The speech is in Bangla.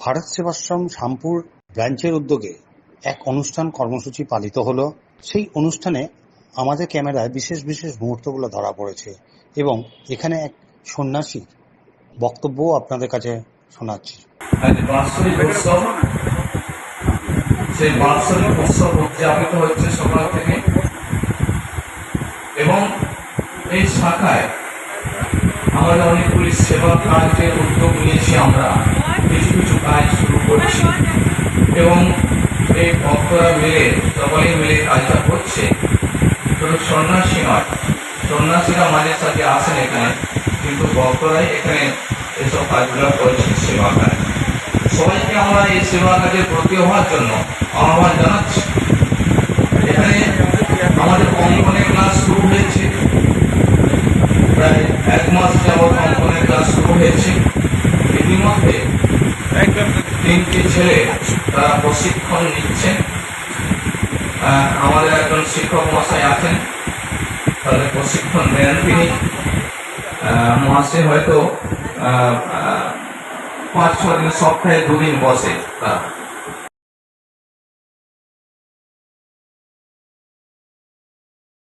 ভারত সেবাশ্রম শ্যামপুর ব্রাঞ্চের উদ্যোগে এক অনুষ্ঠান কর্মসূচি পালিত হলো। সেই অনুষ্ঠানে আমাদের ক্যামেরায় বিশেষ বিশেষ মুহূর্তগুলো ধরা পড়েছে এবং এখানে এক সন্ন্যাসীর বক্তব্যও আপনাদের কাছে শোনাচ্ছি। সেই বাৎসরিক উৎসব উদযাপিত হচ্ছে সকাল থেকে এবং এই শাখায় আমাদের অনেকগুলি সেবা কাজের উদ্যোগ নিয়েছি। আমরা কিছু কিছু কাজ শুরু করছি এবং এই ভক্তরা মিলে সবাই মিলে কাজটা করছে। শুধু সন্ন্যাসী নয়, সন্ন্যাসীরা মাঝে সাথে আসেন এখানে, কিন্তু ভক্তরাই এখানে এসব কাজগুলো করছে, সেবা কাজ। সবাইকে আমরা এই সেবা কাজের ব্রতী হওয়ার জন্য আহ্বান জানাচ্ছি। এখানে আমাদের অঙ্কনের ক্লাস শুরু হয়েছে, প্রায় 1 মাস যাবৎ অঙ্কনের ক্লাস শুরু হয়েছে। ইতিমধ্যে 3টি ছেলে তারা প্রশিক্ষণ নিচ্ছেন। আমাদের একজন শিক্ষক মহাশয় আছেন, তাদের প্রশিক্ষণ দেন তিনি। মাসে হয়তো 5-6 দিন, সপ্তাহে 2 দিন বসে তারা।